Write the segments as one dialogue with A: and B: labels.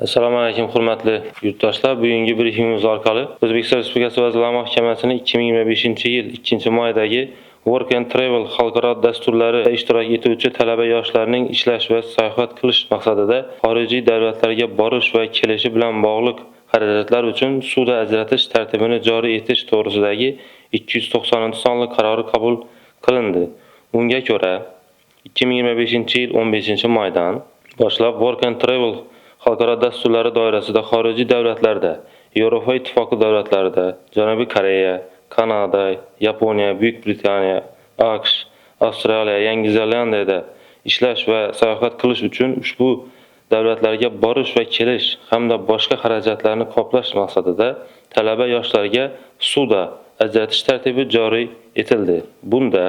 A: Assalomu alaykum hurmatli yurtdoshlar. Bugungi brifingimiz orqali O'zbekiston Respublikasi Vazirlar Mahkamasining 2025-yil 2-maydagi Work and Travel xalqaro dasturlarida ishtirok etuvchi talaba yoshlarning ishlash va sayohat qilish maqsadida xorijiy davlatlarga borish va kelishi bilan bog'liq xarajatlar uchun suvda ajratish tartibini joriy etish to'g'risidagi 290-sonli qarori qabul qilindi. Unga ko'ra, 2025-yil 15-maydan boshlab Work and Travel xalqaro dasturlari doirasida xorijiy davlatlarda, Yevropa Ittifoqi davlatlarida, Janubiy Koreya, Kanada, Yaponiya, Buyuk Britaniya, AQSh, Avstraliya, Yangi Zelandiyada ishlash va sayohat qilish uchun ushbu davlatlarga borish va kelish hamda boshqa xarajatlarni qoplash maqsadida talaba yoshlarga suvda ajratish tartibi joriy etildi. Bunda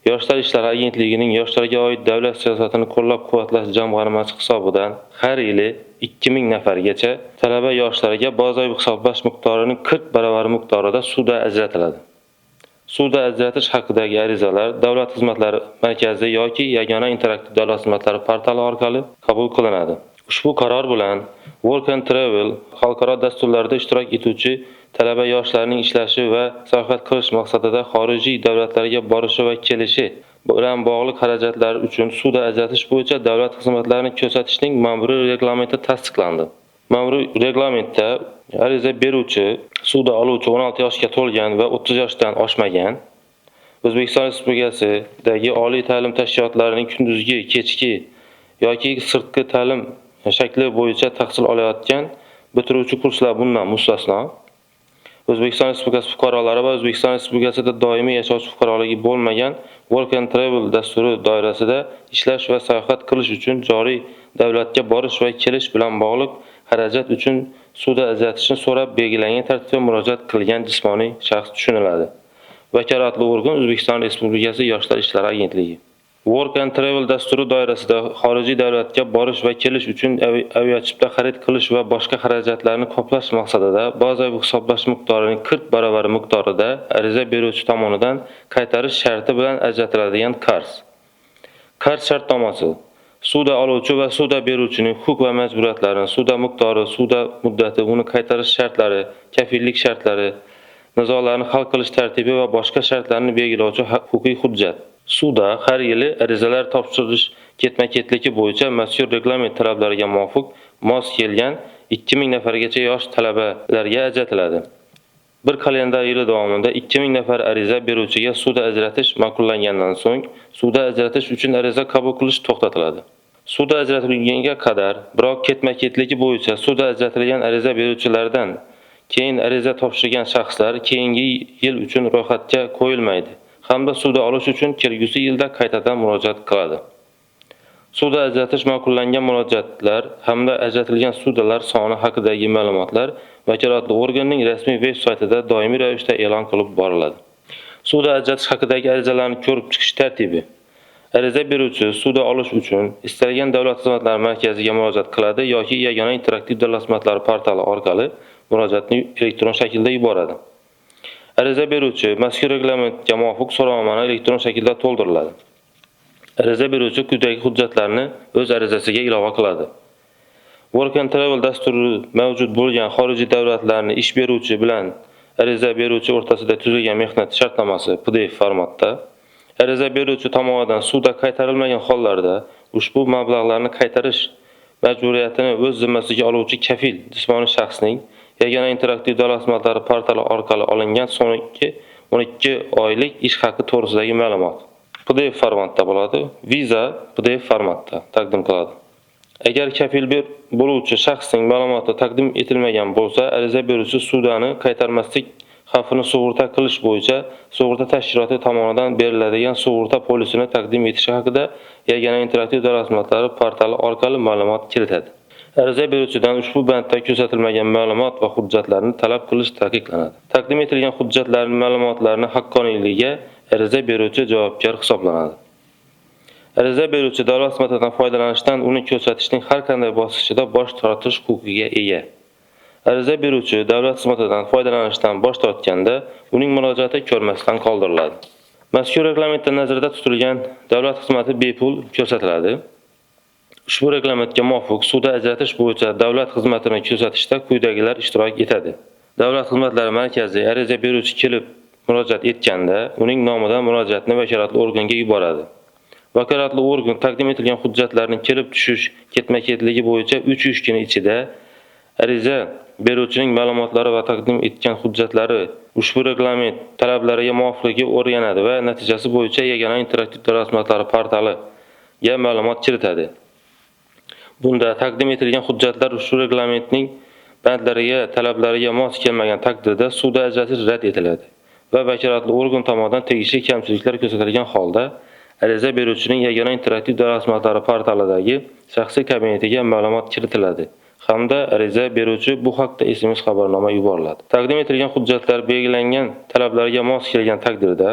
A: Yoshlar ishlari agentligining yoshlarga oid davlat siyosatini qo'llab-quvvatlash jamg'armasi hisobidan har yili 2000 nafargacha talaba yoshlarga bazaviy hisoblash miqdorining 40 baravari miqdorida suvda ajratiladi. Suvda ajratish haqidagi arizalar Davlat xizmatlari markazi yoki yagona interaktiv davlat xizmatlari portali orqali qabul qilinadi. Ushbu qaror bilan Work and Travel xalqaro dasturlarda ishtirok etuvchi talaba yoshlarning ishlashi va sayohat qilish maqsadida xorijiy davlatlarga borishi va kelishi bilan bog'liq xarajatlar uchun suvda ajratish bo'yicha davlat xizmatlarini ko'rsatishning ma'muriy reglamenti tasdiqlandi. Ma'muriy reglamentda ariza beruvchi, suvda oluvchi 16 yoshga to'lgan va 30 yoshdan oshmagan, O'zbekiston Respublikasidagi oliy ta'lim tashkilotlarining kunduzgi, kechki yoki sirtqi ta'lim shakli bo'yicha tahsil olayotgan bitiruvchi kurslar bundan mustasno, O'zbekiston Respublikasi fuqarolari va O'zbekiston Respublikasida doimiy yashovchi fuqaroligi bo'lmagan Work and Travel dasturi doirasida ishlash va sayohat qilish uchun joriy davlatga borish va kelish bilan bog'liq xarajat uchun suvda ajratishni so'rab belgilangan tartibda murojaat qilgan jismoniy shaxs tushuniladi. Vakolatli organ O'zbekiston Respublikasi Yoshlar ishlari agentligi. Work and Travel dasturi doirasida xorijiy davlatga borish va kelish uchun aviachipta xarid qilish va boshqa xarajatlarni qoplash maqsadida bazaviy hisoblash miqdorining 40 baravari miqdorida ariza beruvchi tomonidan qaytarish sharti bilan ajratiladigan qarz. Qarz shartnomasi suvda oluvchi va suvda beruvchining huquq va majburiyatlarini, suvda miqdori, suvda muddati, uni qaytarish shartlari, kafillik shartlari, nizolarni hal qilish tartibi va boshqa shartlarni belgilovchi huquqiy hujjat. Suvda har yili arizalar topshirish ketma-ketligi bo'yicha mazkur reglament talablariga muvofiq mos kelgan 2000 nafargacha yosh talabalarga ajratiladi. Bir kalendar yili davomida 2000 nafar ariza beruvchiga suvda ajratish ma'qullangandan so'ng suvda ajratish uchun ariza qabul qilish to'xtatiladi. Suvda ajratilgunga qadar biroq ketma-ketligi bo'yicha suvda ajratilgan ariza beruvchilardan keyin ariza topshirgan shaxslar keyingi yil uchun ro'yxatga qo'yilmaydi hamda suvda olish uchun kelgusi yilda qaytadan murojaat qiladi. Suvda ajratish ma'qullangan murojaatlar hamda ajratilgan suvdalar soni haqidagi ma'lumotlar vakolatli organning rasmiy veb-saytida doimiy ravishda e'lon qilib boriladi. Suvda ajratish haqidagi arizalarni ko'rib chiqish tartibi. Ariza beruvchi suvda olish uchun istalgan davlat xizmatlari markaziga murojaat qiladi yoki yagona interaktiv davlat xizmatlari portali orqali murojaatni elektron shaklda yuboradi. Ariza beruvchi mazkur reglamentga muvofiq so'rovnomani elektron shaklda to'ldiriladi. Ariza beruvchi quyidagi hujjatlarni o'z arizasiga ilova qiladi. Work and Travel dasturi mavjud bo'lgan xorijiy davlatlarning ish beruvchi bilan ariza beruvchi o'rtasida tuzilgan mehnat shartnomasi PDF formatda. Ariza beruvchi tomonidan suvda qaytarilmagan hollarda ushbu mablag'larni qaytarish majburiyatini o'z zimmasiga oluvchi kafil jismoniy shaxsning yagona interaktiv davlat xizmatlari portali orqali olingan so'nggi 12 oylik ish haqi to'g'risidagi ma'lumot PDF formatda bo'ladi. Viza PDF formatda taqdim qiladi. Agar kafil bo'luvchi shaxsning ma'lumoti taqdim etilmagan bo'lsa, ariza beruvchi suvdani qaytarmaslik xavfini sug'urta qilish bo'yicha sug'urta tashkiloti tomonidan beriladigan sug'urta polisini taqdim etishi haqida yagona interaktiv davlat xizmatlari portali orqali ma'lumot kiritadi. Ariza beruvchidan ushbu bandda ko'rsatilmagan ma'lumot va hujjatlarni talab qilish taqiqlanadi. Taqdim etilgan hujjatlarning ma'lumotlarning haqqoniyligiga ariza beruvchi javobgar hisoblanadi. Ariza beruvchi davlat xizmatidan foydalanishdan uni ko'rsatishning har qanday bosqichida bosh tortish huquqiga ega. Ariza beruvchi davlat xizmatidan foydalanishdan bosh tortganda uning murojaati ko'rmasdan qoldiriladi. Mazkur reglamentda nazarda tutilgan davlat xizmati bepul ko'rsatiladi. Ushbu reglamentga muvofiq suvda ajratish bo'yicha davlat xizmatini ko'rsatishda quyidagilar ishtirok etadi. Davlat xizmatlari markazi ariza beruvchi kelib murojaat etganda, uning nomidan murojaatni vakolatli organga yuboradi. Vakolatli organ taqdim etilgan hujjatlarning kelib tushish ketma-ketligi bo'yicha 3 ish kuni ichida ariza beruvchining ma'lumotlari va taqdim etgan hujjatlari ushbu reglament talablariga muvofiqligi o'rganadi va natijasi bo'yicha yagona interaktiv davlat xizmatlari portaliga ma'lumot kiritadi. Bunda taqdim etilgan hujjatlar ushbu reglamentning bandlariga, talablariga mos kelmagan taqdirda suvda ajratish rad etiladi va vakolatli organ tomonidan tegishli kamchiliklar ko'rsatilgan holda ariza beruvchining yagona interaktiv davlat xizmatlari portalidagi shaxsiy kabinetiga ma'lumot kiritiladi hamda ariza beruvchi bu haqda SMS xabarnoma yuboriladi. Taqdim etilgan hujjatlar belgilangan talablarga mos kelgan taqdirda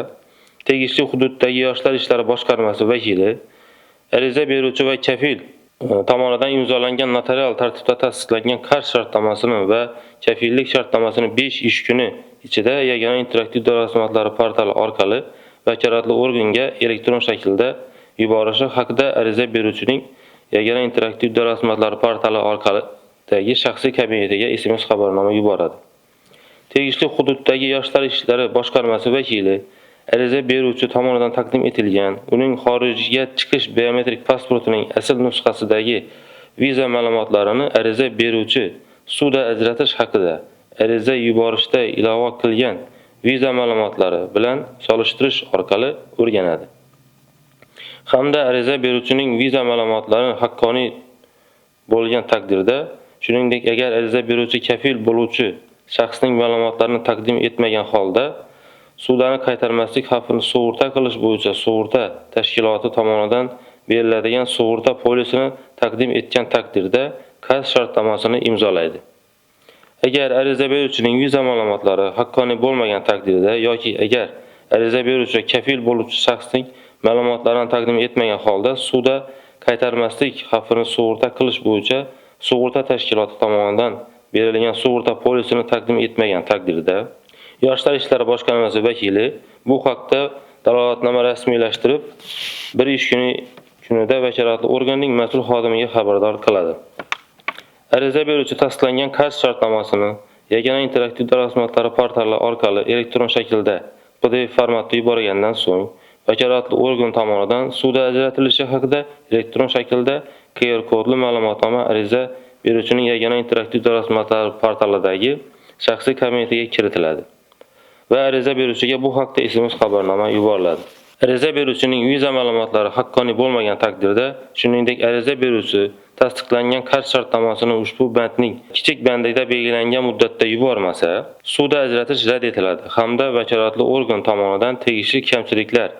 A: tegishli hududdagi Yoshlar ishlari boshqarmasi vakili ariza beruvchi va kafil tomonidan imzolangan notarial tartibda tasdiqlangan qarz shartnomasini va kafillik shartnomasini 5 ish kuni ichida yagona interaktiv davlat xizmatlari portali orqali vakolatli organga elektron shaklda yuborishi haqida ariza beruvchining yagona interaktiv davlat xizmatlari portali orqalidagi shaxsiy kabinetiga SMS xabarnoma yuboradi. Tegishli hududdagi Yoshlar ishlari boshqarmasi vakili ariza beruvchi tomonidan taqdim etilgan, uning xorijga chiqish biometrik pasportining asl nusxasidagi viza ma'lumotlarini ariza beruvchi suvda ajratish haqida ariza yuborishda ilova qilgan viza ma'lumotlari bilan solishtirish orqali o'rganadi. Hamda ariza beruvchining viza ma'lumotlari haqqoniy bo'lgan taqdirda, shuningdek agar ariza beruvchi kafil bo'luvchi shaxsning ma'lumotlarini taqdim etmagan holda suvdani qaytarmaslik xavfini sug'urta qilish bo'yicha sug'urta tashkiloti tomonidan beriladigan sug'urta polisini taqdim etgan taqdirda qarz shartnomasini imzolaydi. Agar ariza beruvchining viza ma'lumotlari haqqoniy bo'lmagan taqdirda yoki agar ariza beruvchi kafil bo'luvchi shaxsning ma'lumotlarini taqdim etmagan holda suvda qaytarmaslik xavfini sug'urta qilish bo'yicha sug'urta tashkiloti tomonidan berilgan sug'urta polisini taqdim etmagan taqdirda Yoshlar ishlari boshqarmasi vakili bu haqda dalolatnoma rasmiylashtirib, 1 ish kunida vakolatli organning mas'ul xodimiga xabardor qiladi. Ariza beruvchi tasdiqlangan qarz shartnomasini yagona interaktiv davlat xizmatlari portali orqali elektron shaklda PDF formatda yuborgandan so'ng, vakolatli organ tomonidan suvda ajratilishi haqida elektron shaklda QR kodli ma'lumotnoma ariza beruvchining yagona interaktiv davlat xizmatlari portalidagi shaxsiy kabinetiga kiritiladi va ariza beruvchiga bu haqda SMS xabarnoma yuboriladi. Ariza beruvchining viza ma'lumotlari haqqoniy bo'lmagan taqdirda, shuningdek ariza beruvchi tasdiqlangan qarz shartnomasini ushbu bandning kichik bandida belgilangan muddatda yubormasa, suvda ajratish rad etiladi hamda vakolatli organ tomonidan tegishli kamchiliklar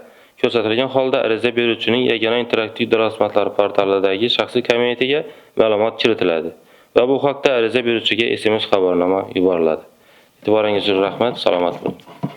A: ko'rsatilgan holda ariza beruvchining yagona interaktiv davlat xizmatlari portalidagi shaxsiy kabinetiga ma'lumot kiritiladi va bu haqda ariza beruvchiga SMS xabarnoma yuboriladi. E'tiboringiz uchun rahmat, salomat bo'ling.